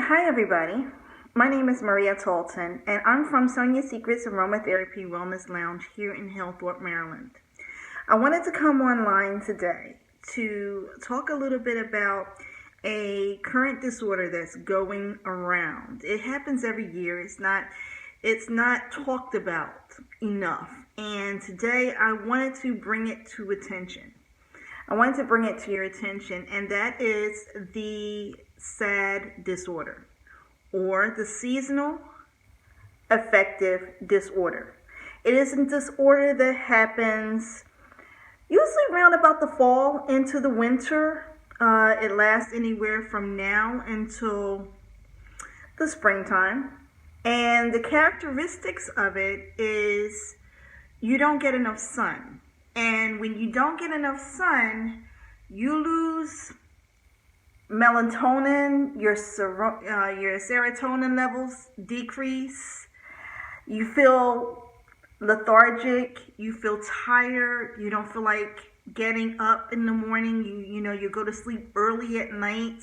Hi, everybody. My name is Maria Tolton, and I'm from Sonja's Secrets Aromatherapy Wellness Lounge here in Hillthorpe, Maryland. I wanted to come online today to talk a little bit about a current disorder that's going around. It happens every year. It's not talked about enough. And today I wanted to bring it to attention. I wanted to bring it to your attention, and that is the SAD disorder, or the Seasonal Affective Disorder. It is a disorder that happens usually around about the fall into the winter. It lasts anywhere from now until the springtime. And the characteristics of it is you don't get enough sun. And when you don't get enough sun, you lose melatonin, your serotonin levels decrease, you feel lethargic, you feel tired, you don't feel like getting up in the morning, you go to sleep early at night,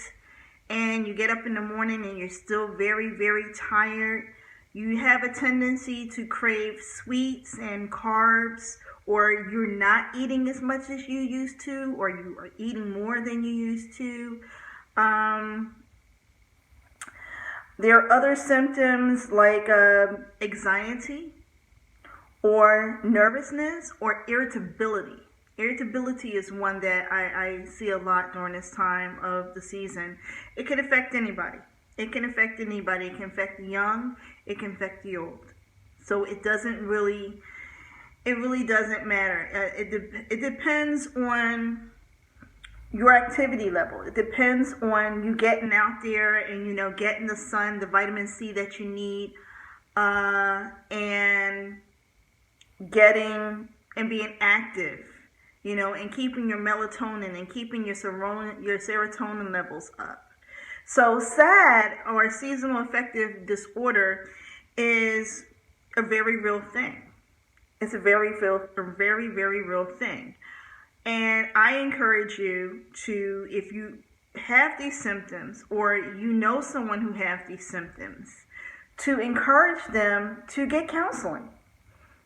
and you get up in the morning and you're still very, very tired. You have a tendency to crave sweets and carbs, or you're not eating as much as you used to, or you are eating more than you used to. There are other symptoms like anxiety or nervousness or irritability. Irritability is one that I see a lot during this time of the season. It can affect anybody. It can affect anybody. It can affect the young. It can affect the old. So it really doesn't matter. It depends on your activity level. It depends on you getting out there and, getting the sun, the vitamin C that you need, and being active, and keeping your melatonin and keeping your serotonin levels up. So SAD, or Seasonal Affective Disorder, is a very real thing. It's a very, very real thing. And I encourage you to, if you have these symptoms or you know someone who has these symptoms, to encourage them to get counseling.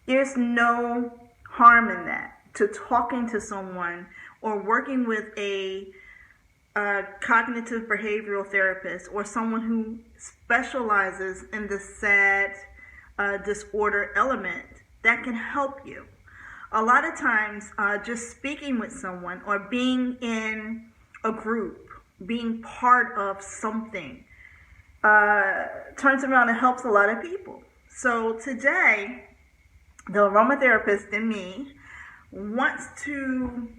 There's no harm in that, to talking to someone or working with a cognitive behavioral therapist or someone who specializes in the SAD disorder element that can help you. A lot of times, just speaking with someone or being in a group, being part of something, turns around and helps a lot of people. So today, the aromatherapist in me wants to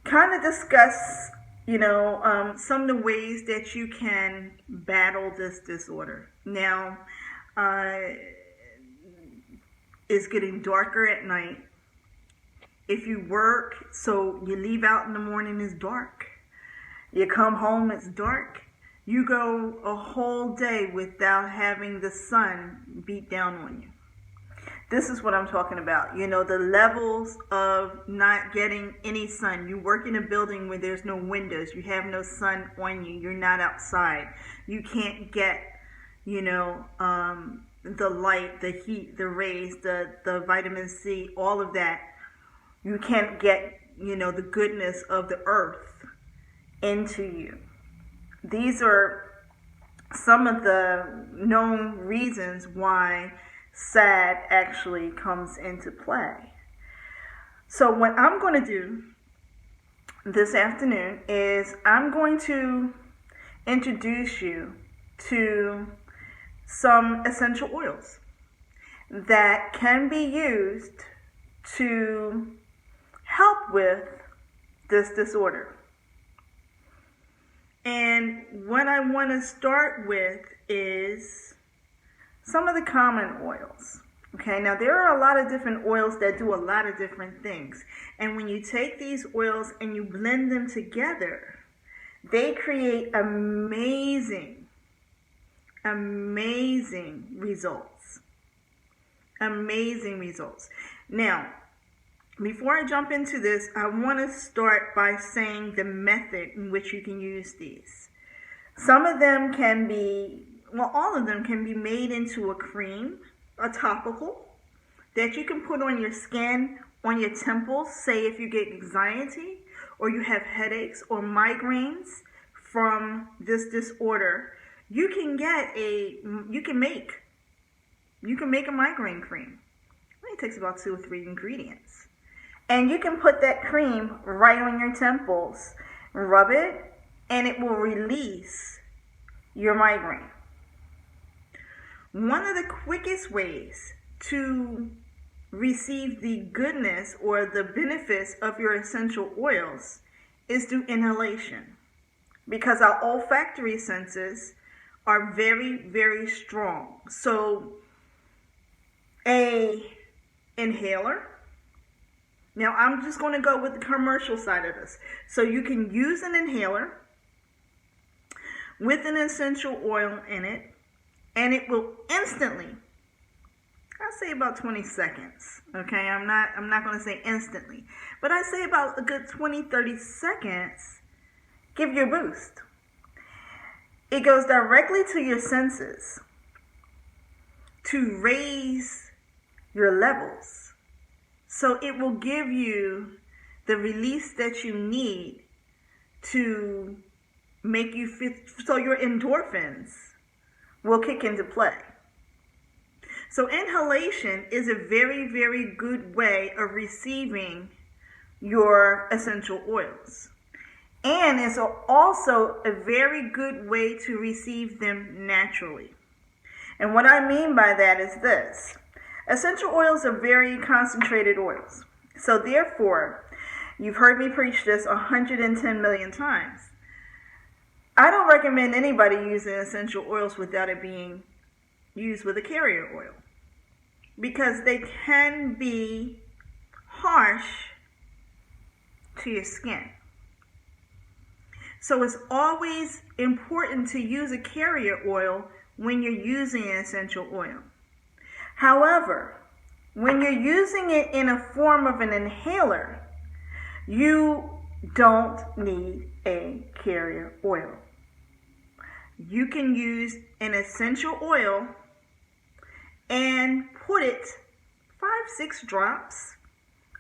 kind of discuss, some of the ways that you can battle this disorder. Now, it's getting darker at night. If you work, so you leave out in the morning, it's dark. You come home, it's dark. You go a whole day without having the sun beat down on you. This is what I'm talking about. The levels of not getting any sun. You work in a building where there's no windows. You have no sun on you. You're not outside. You can't get, the light, the heat, the rays, the vitamin C, all of that. You can't get, the goodness of the earth into you. These are some of the known reasons why SAD actually comes into play. So what I'm going to do this afternoon is I'm going to introduce you to some essential oils that can be used to help with this disorder. And what I want to start with is some of the common oils. Okay, now there are a lot of different oils that do a lot of different things. And when you take these oils and you blend them together, they create amazing results. Amazing results. Now, before I jump into this, I want to start by saying the method in which you can use these. Some of them can be, well, all of them can be made into a cream, a topical, that you can put on your skin, on your temples, say if you get anxiety or you have headaches or migraines from this disorder. You can make a migraine cream. It only takes about 2 or 3 ingredients. And you can put that cream right on your temples, rub it, and it will release your migraine. One of the quickest ways to receive the goodness or the benefits of your essential oils is through inhalation, because our olfactory senses are very, very strong. So a inhaler. Now I'm just going to go with the commercial side of this. So you can use an inhaler with an essential oil in it, and it will instantly, I'll say about 20 seconds. Okay, I'm not going to say instantly, but I say about a good 20-30 seconds give you a boost. It goes directly to your senses to raise your levels. So it will give you the release that you need to make you feel, so your endorphins will kick into play. So inhalation is a very, very good way of receiving your essential oils. And it's also a very good way to receive them naturally. And what I mean by that is this. Essential oils are very concentrated oils. So therefore, you've heard me preach this 110 million times. I don't recommend anybody using essential oils without it being used with a carrier oil, because they can be harsh to your skin. So it's always important to use a carrier oil when you're using an essential oil. However, when you're using it in a form of an inhaler, you don't need a carrier oil. You can use an essential oil and put it 5-6 drops.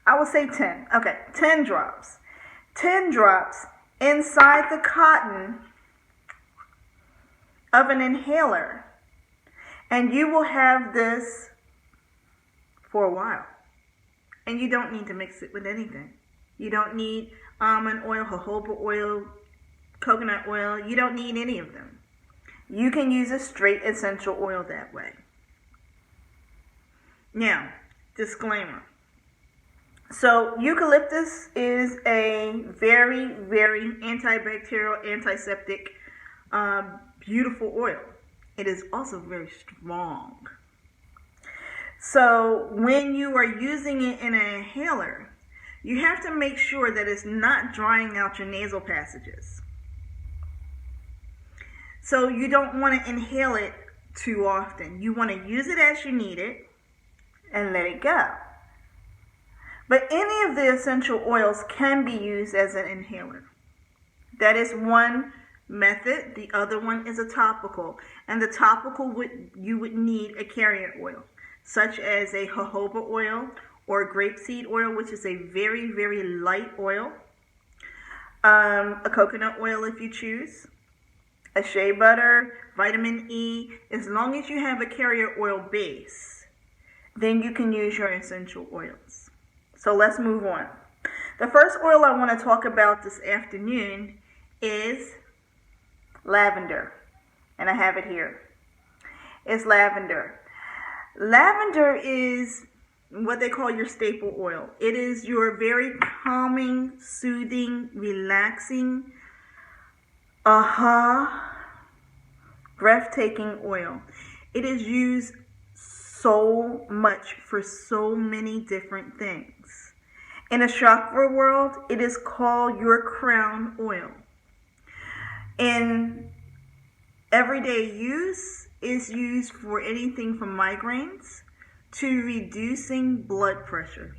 I would say 10. Okay, 10 drops. 10 drops inside the cotton of an inhaler, and you will have this for a while. And you don't need to mix it with anything. You don't need almond oil, jojoba oil, coconut oil. You don't need any of them. You can use a straight essential oil that way. Now, disclaimer. So eucalyptus is a very, very antibacterial, antiseptic, beautiful oil. It is also very strong. So when you are using it in an inhaler, you have to make sure that it's not drying out your nasal passages. So you don't want to inhale it too often. You want to use it as you need it and let it go. But any of the essential oils can be used as an inhaler. That is one method. The other one is a topical. And the topical, you would need a carrier oil, such as a jojoba oil or grapeseed oil, which is a very, very light oil. A coconut oil if you choose. A shea butter, vitamin E. As long as you have a carrier oil base, then you can use your essential oils. So let's move on. The first oil I want to talk about this afternoon is lavender. And I have it here. It's lavender. Lavender is what they call your staple oil. It is your very calming, soothing, relaxing, breathtaking oil. It is used so much for so many different things. In a chakra world, it is called your crown oil. In everyday use, is used for anything from migraines to reducing blood pressure.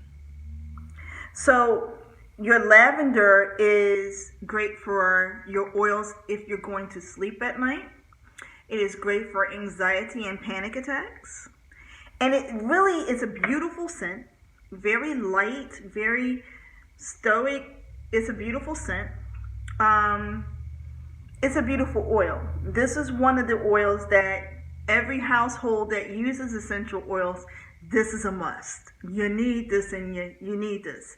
So Your lavender is great for your oils if you're going to sleep at night. It is great for anxiety and panic attacks. And it really is a beautiful scent. Very light, very stoic. It's a beautiful scent. It's a beautiful oil. This is one of the oils that every household that uses essential oils, this is a must. You need this and you need this.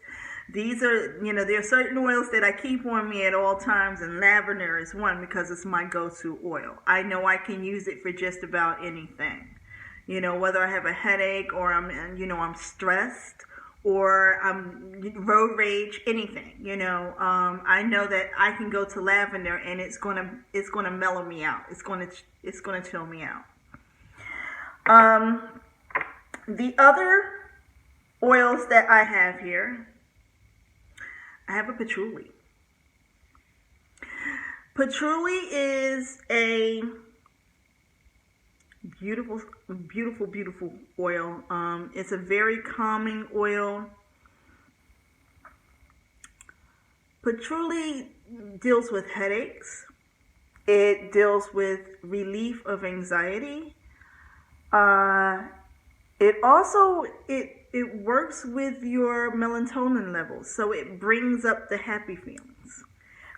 These are, there are certain oils that I keep on me at all times, and lavender is one because it's my go-to oil. I know I can use it for just about anything. Whether I have a headache or I'm stressed or I'm road rage, anything. I know that I can go to lavender and it's gonna mellow me out. It's gonna chill me out. The other oils that I have here, I have a patchouli. Patchouli is a beautiful, beautiful, beautiful oil. It's a very calming oil. Patchouli deals with headaches. It deals with relief of anxiety. It works with your melatonin levels, so it brings up the happy feelings.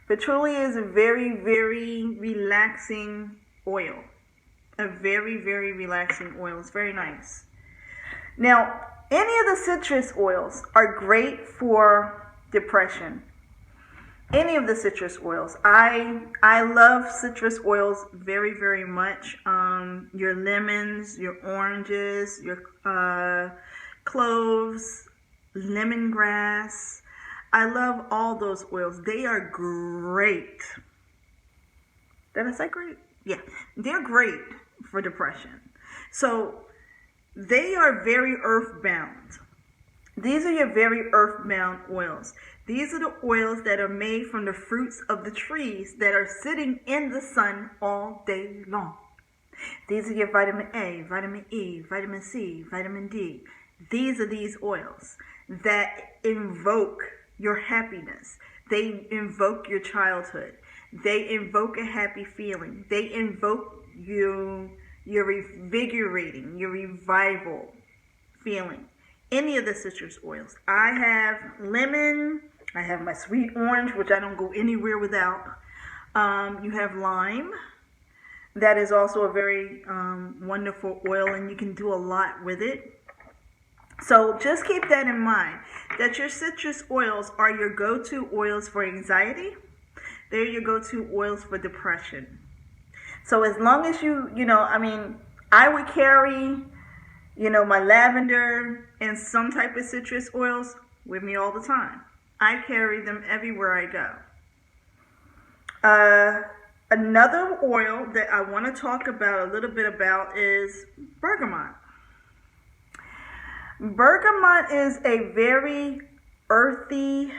Patchouli is a very, very relaxing oil. A very, very relaxing oil. It's very nice. Now, any of the citrus oils are great for depression. Any of the citrus oils. I love citrus oils very, very much. Your lemons, your oranges, your cloves, lemongrass. I love all those oils. They are great. Did I say great? Yeah, they're great for depression. So they are very earthbound. These are your very earthbound oils. These are the oils that are made from the fruits of the trees that are sitting in the sun all day long. These are your vitamin A, vitamin E, vitamin C, vitamin D. These are these oils that invoke your happiness. They invoke your childhood. They invoke a happy feeling. They invoke your revigorating, your revival feeling. Any of the citrus oils. I have lemon. I have my sweet orange, which I don't go anywhere without. You have lime. That is also a very wonderful oil, and you can do a lot with it. So just keep that in mind, that your citrus oils are your go-to oils for anxiety. They're your go-to oils for depression. So as long as I would carry, my lavender and some type of citrus oils with me all the time. I carry them everywhere I go. Another oil that I want to talk about a little bit about is bergamot. Bergamot is a very earthy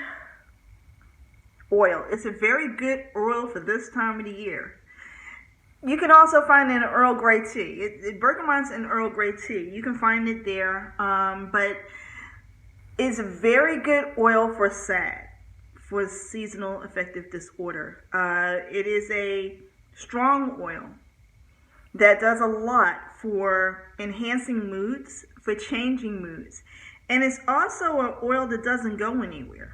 oil. It's a very good oil for this time of the year. You can also find it in Earl Grey tea. Bergamot's in Earl Grey tea. You can find it there, but it's a very good oil for SAD, for Seasonal Affective Disorder. It is a strong oil that does a lot for enhancing moods, for changing moods. And it's also an oil that doesn't go anywhere.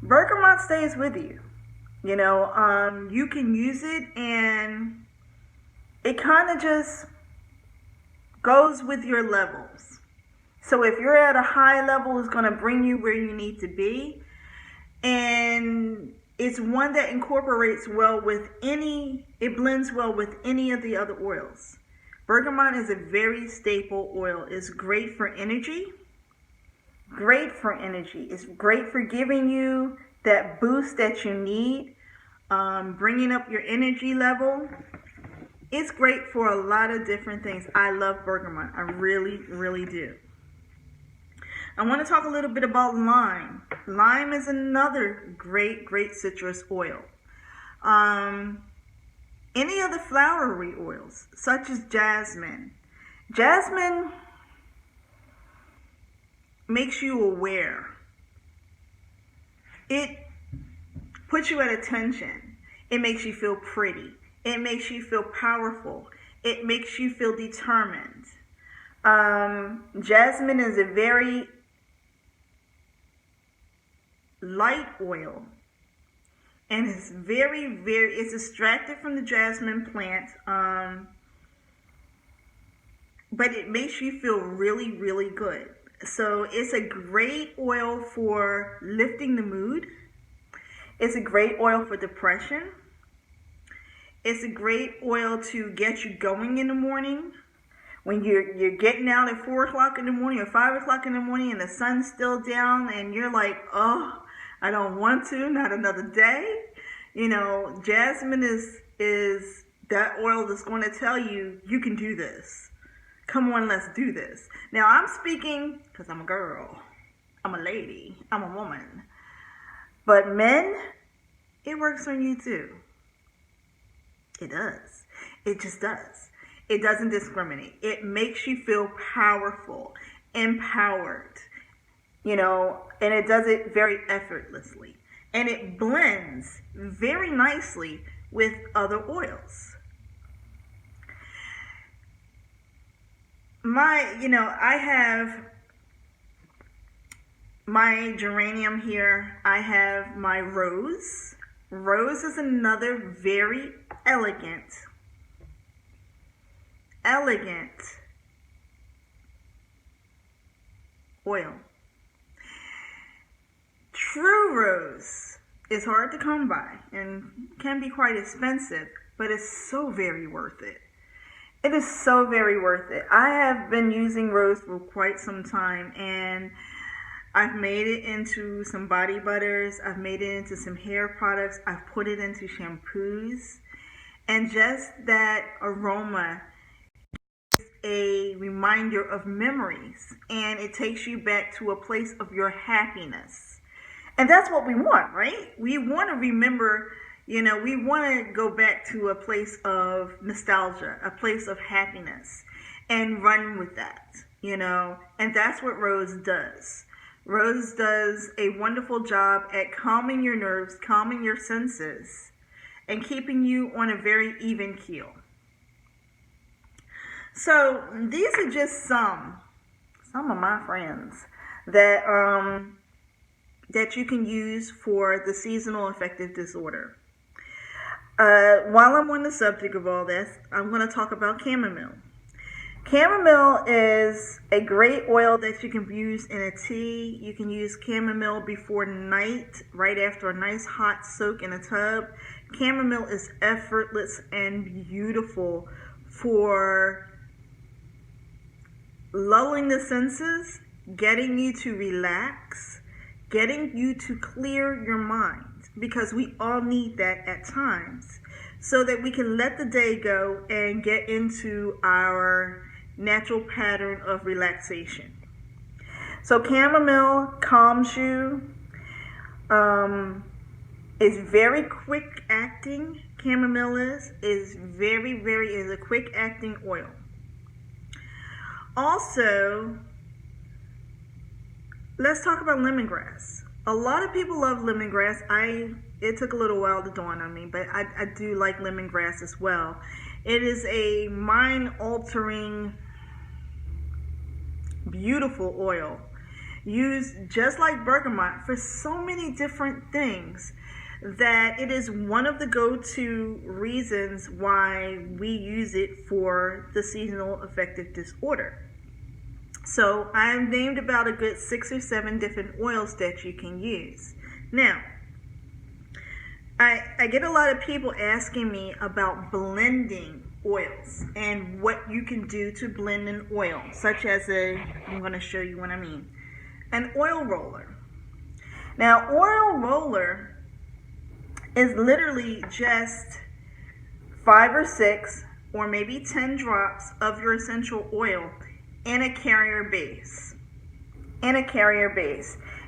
Bergamot stays with you. You can use it and it kind of just goes with your levels. So if you're at a high level, it's going to bring you where you need to be. And it's one that incorporates well with it blends well with any of the other oils. Bergamot is a very staple oil. It's great for energy. Great for energy. It's great for giving you that boost that you need, bringing up your energy level. It's great for a lot of different things. I love bergamot. I really, really do. I want to talk a little bit about lime. Lime is another great, great citrus oil. Any of the flowery oils, such as jasmine. Jasmine makes you aware. It puts you at attention. It makes you feel pretty. It makes you feel powerful. It makes you feel determined. Jasmine is a very light oil, and it's it's extracted from the jasmine plant, but it makes you feel really, really good. So it's a great oil for lifting the mood. It's a great oil for depression. It's a great oil to get you going in the morning. When you're getting out at 4 o'clock in the morning or 5 o'clock in the morning and the sun's still down and you're like, oh, I don't want to, not another day. You know, jasmine is that oil that's going to tell you, you can do this. Come on, let's do this. Now, I'm speaking because I'm a girl. I'm a lady. I'm a woman. But men, it works on you too. It does. It just does. It doesn't discriminate. It makes you feel powerful, empowered, you know, and it does it very effortlessly. And it blends very nicely with other oils. I have my geranium here. I have my rose. Rose is another very elegant oil. True rose is hard to come by and can be quite expensive, but it's so very worth it. It is so very worth it. I have been using rose for quite some time, and I've made it into some body butters. I've made it into some hair products. I've put it into shampoos. And just that aroma is a reminder of memories. And it takes you back to a place of your happiness. And that's what we want, right? We want to remember, we want to go back to a place of nostalgia, a place of happiness, and run with that, And that's what rose does. Rose does a wonderful job at calming your nerves, calming your senses, and keeping you on a very even keel. So these are just some of my friends that you can use for the seasonal affective disorder. While I'm on the subject of all this, I'm going to talk about chamomile. Chamomile is a great oil that you can use in a tea. You can use chamomile before night, right after a nice hot soak in a tub. Chamomile is effortless and beautiful for lulling the senses, getting you to relax, getting you to clear your mind, because we all need that at times, so that we can let the day go and get into our natural pattern of relaxation. So chamomile calms you. It's very quick acting. Chamomile is a quick acting oil. Also, let's talk about lemongrass. A lot of people love lemongrass. It took a little while to dawn on me, but I do like lemongrass as well. It is a mind-altering, beautiful oil, used just like bergamot for so many different things, that it is one of the go-to reasons why we use it for the seasonal affective disorder. So I've named about a good 6 or 7 different oils that you can use. Now, I get a lot of people asking me about blending oils and what you can do to blend an oil, such as I'm going to show you what I mean, an oil roller. Now, oil roller is literally just 5 or 6 or maybe 10 drops of your essential oil in a carrier base.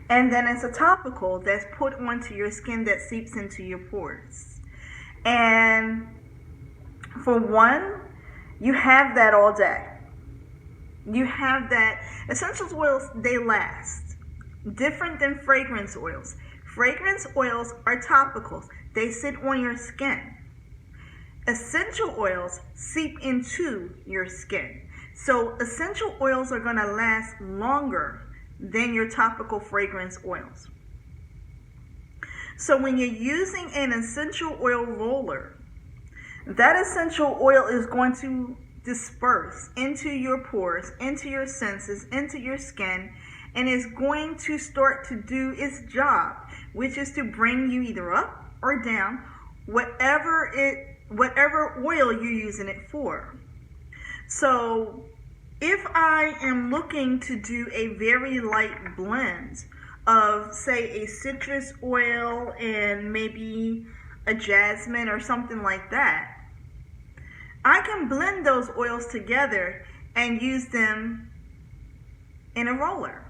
And then it's a topical that's put onto your skin that seeps into your pores. And for one, you have that all day. You have that. Essential oils, they last. Different than fragrance oils. Fragrance oils are topicals. They sit on your skin. Essential oils seep into your skin. So essential oils are going to last longer than your topical fragrance oils. So when you're using an essential oil roller, that essential oil is going to disperse into your pores, into your senses, into your skin, and is going to start to do its job, which is to bring you either up or down, whatever oil you're using it for. So if I am looking to do a very light blend of, say, a citrus oil and maybe a jasmine or something like that, I can blend those oils together and use them in a roller,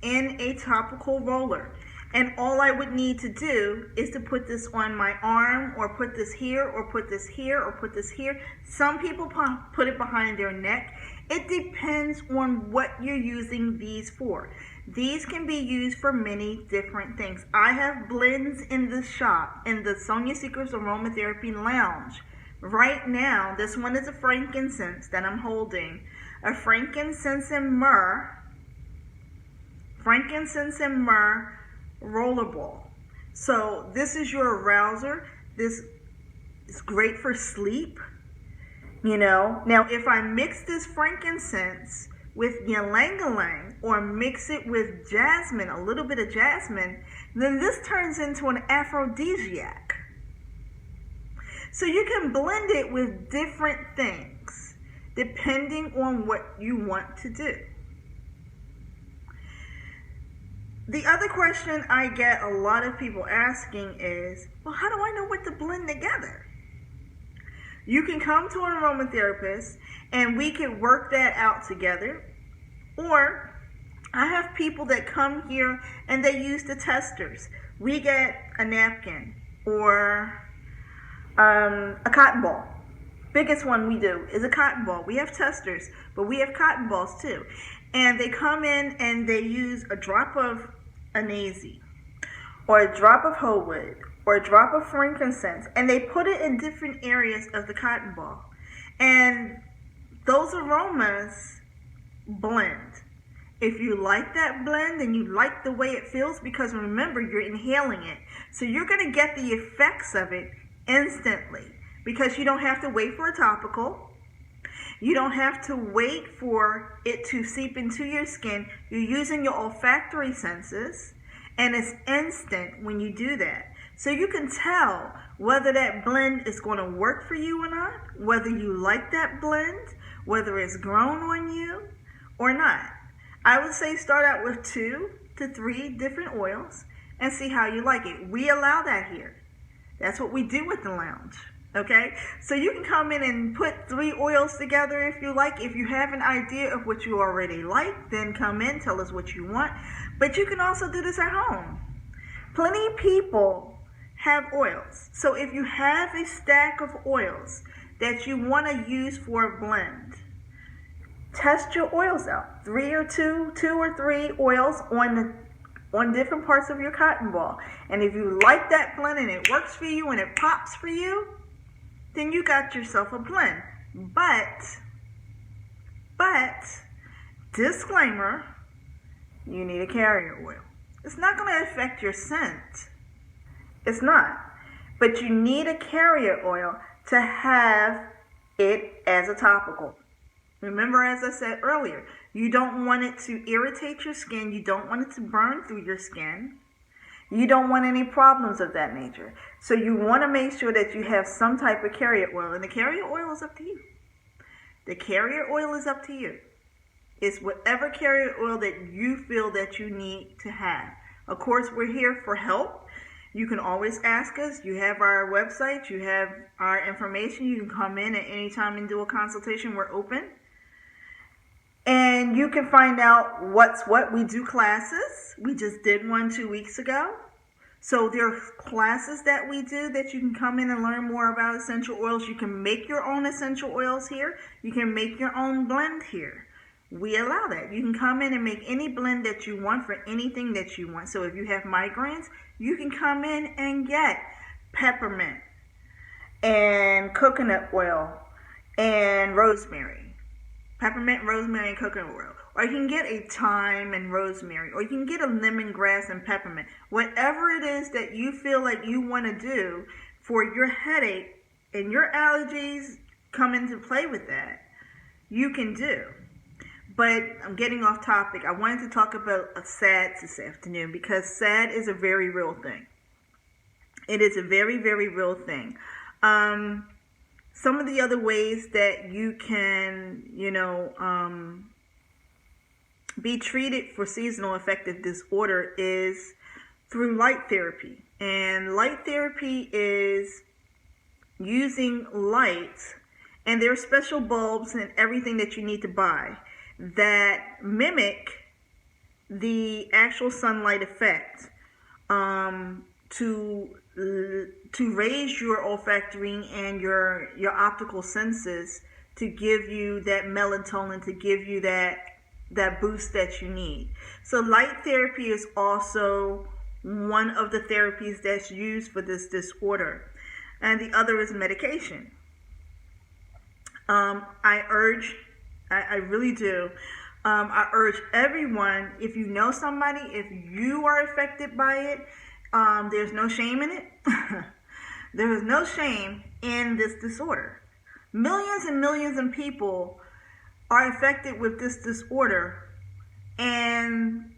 in a topical roller. And all I would need to do is to put this on my arm, or put this here, or put this here, or put this here. Some people put it behind their neck. It depends on what you're using these for. These can be used for many different things. I have blends in the shop, in the Sonja Secrets Aromatherapy Lounge. Right now, this one is a frankincense that I'm holding. A frankincense and myrrh rollerball. So this is your arouser. This is great for sleep. Now if I mix this frankincense with ylang-ylang, or mix it with jasmine, a little bit of jasmine, then this turns into an aphrodisiac. So you can blend it with different things depending on what you want to do. The other question I get a lot of people asking is, well, how do I know what to blend together? You can come to an aromatherapist and we can work that out together. Or I have people that come here and they use the testers. We get a napkin or a cotton ball. Biggest one we do is a cotton ball. We have testers, but we have cotton balls too. And they come in and they use a drop of anise, or a drop of whole wood, or a drop of frankincense, and they put it in different areas of the cotton ball. And those aromas blend. If you like that blend and you like the way it feels, because remember, you're inhaling it, so you're going to get the effects of it instantly, because you don't have to wait for a topical. You don't have to wait for it to seep into your skin. You're using your olfactory senses, and it's instant when you do that. So you can tell whether that blend is going to work for you or not, whether you like that blend, whether it's grown on you or not. I would say start out with 2 to 3 different oils and see how you like it. We allow that here. That's what we do with the lounge. Okay, so you can come in and put 3 oils together if you like. If you have an idea of what you already like, then come in, tell us what you want. But you can also do this at home. Plenty of people have oils. So if you have a stack of oils that you want to use for a blend, test your oils out. 2 or 3 oils on different parts of your cotton ball. And if you like that blend and it works for you and it pops for you, then you got yourself a blend. But, disclaimer, you need a carrier oil. It's not going to affect your scent. It's not. But you need a carrier oil to have it as a topical. Remember, as I said earlier, you don't want it to irritate your skin. You don't want it to burn through your skin. You don't want any problems of that nature. So you want to make sure that you have some type of carrier oil. And the carrier oil is up to you. The carrier oil is up to you. It's whatever carrier oil that you feel that you need to have. Of course, we're here for help. You can always ask us. You have our website. You have our information. You can come in at any time and do a consultation. We're open. And you can find out what's what. We do classes. We just did one 2 weeks ago. So there are classes that we do that you can come in and learn more about essential oils. You can make your own essential oils here. You can make your own blend here. we allow that. You can come in and make any blend that you want for anything that you want. So if you have migraines, you can come in and get peppermint and coconut oil and rosemary. Peppermint, rosemary, and coconut oil. Or you can get a thyme and rosemary. Or you can get a lemongrass and peppermint. Whatever it is that you feel like you want to do for your headache and your allergies come into play with that, you can do. But I'm getting off topic. I wanted to talk about SADS this afternoon because SAD is a very real thing. It is a very, very real thing. Some of the other ways that you can, be treated for seasonal affective disorder is through light therapy. And light therapy is using light, and there are special bulbs and everything that you need to buy that mimic the actual sunlight effect to raise your olfactory and your optical senses to give you that melatonin, to give you that boost that you need. So light therapy is also one of the therapies that's used for this disorder. And the other is medication. I really do. I urge everyone, if you know somebody, if you are affected by it, there's no shame in it. There is no shame in this disorder. Millions and millions of people are affected with this disorder, and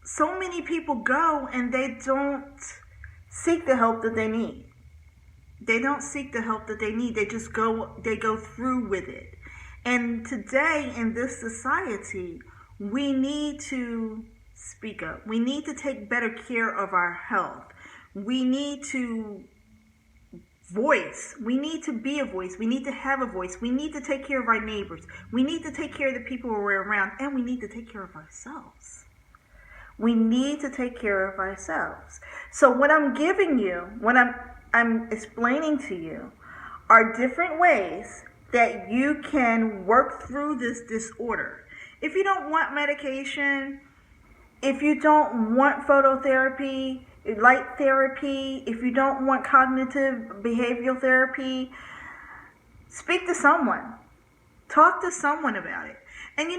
so many people go and they don't seek the help that they need. They don't seek the help that they need. They just go through with it. And today in this society, we need to speak up. We need to take better care of our health. We need to voice. We need to be a voice. We need to have a voice. We need to take care of our neighbors. We need to take care of the people we're around, and we need to take care of ourselves. We need to take care of ourselves. So what I'm giving you, what I'm explaining to you, are different ways that you can work through this disorder. If you don't want medication, if you don't want phototherapy, light therapy, if you don't want cognitive behavioral therapy, speak to someone. Talk to someone about it. And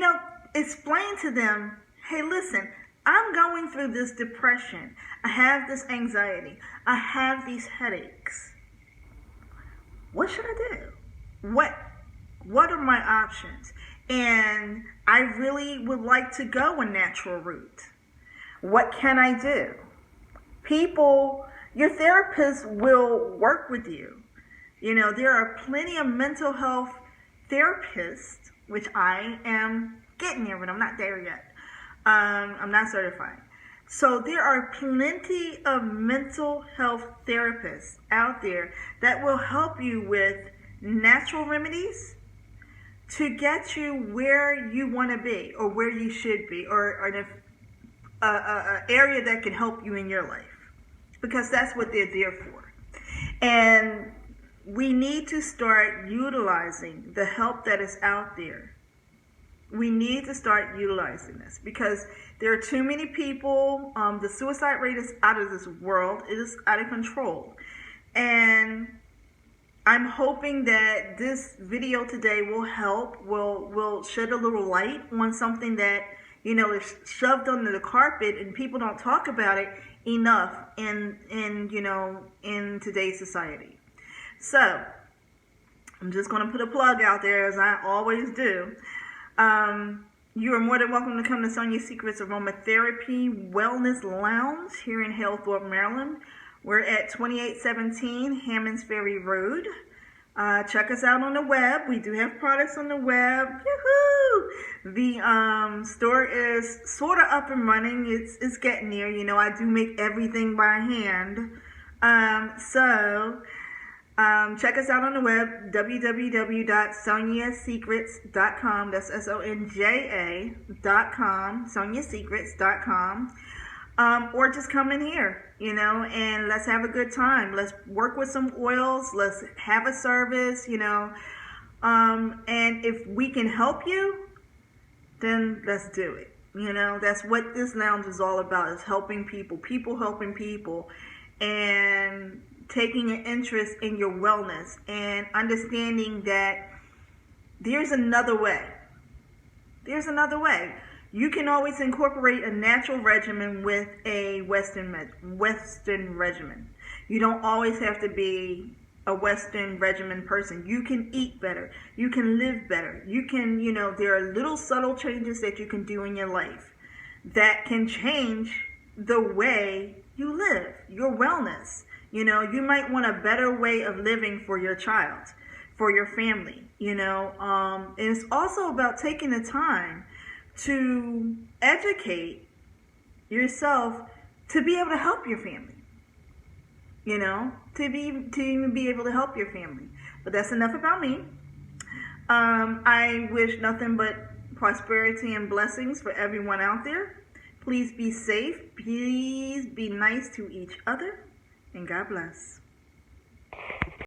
explain to them, hey, listen, I'm going through this depression. I have this anxiety. I have these headaches. What should I do? What are my options? And I really would like to go a natural route. What can I do? Your therapist will work with you. There are plenty of mental health therapists, which I am getting there, but I'm not there yet. I'm not certified. So there are plenty of mental health therapists out there that will help you with natural remedies to get you where you want to be or where you should be, or an area that can help you in your life, because that's what they're there for. And we need to start utilizing the help that is out there. We need to start utilizing this because there are too many people. The suicide rate is out of this world. It is out of control. And I'm hoping that this video today will help, will shed a little light on something that, is shoved under the carpet and people don't talk about it enough in today's society. So I'm just going to put a plug out there, as I always do. You are more than welcome to come to Sonja Secrets Aromatherapy Wellness Lounge here in Halethorpe, Maryland. We're at 2817 Hammonds Ferry Road. Check us out on the web. We do have products on the web. Yoo-hoo! The store is sort of up and running. It's getting there. I do make everything by hand. So check us out on the web, www.sonjasecrets.com. That's SONJA.com, sonjasecrets.com. Or just come in here, and let's have a good time. Let's work with some oils. Let's have a service, and if we can help you, then let's do it. That's what this lounge is all about, is helping people helping people, and taking an interest in your wellness and understanding that there's another way. There's another way. You can always incorporate a natural regimen with a Western regimen. You don't always have to be a Western regimen person. You can eat better. You can live better. You can, there are little subtle changes that you can do in your life that can change the way you live, your wellness. You might want a better way of living for your child, for your family, and it's also about taking the time to educate yourself to be able to help your family, to even be able to help your family. But that's enough about me. I wish nothing but prosperity and blessings for everyone out there. Please be safe. Please be nice to each other. And God bless.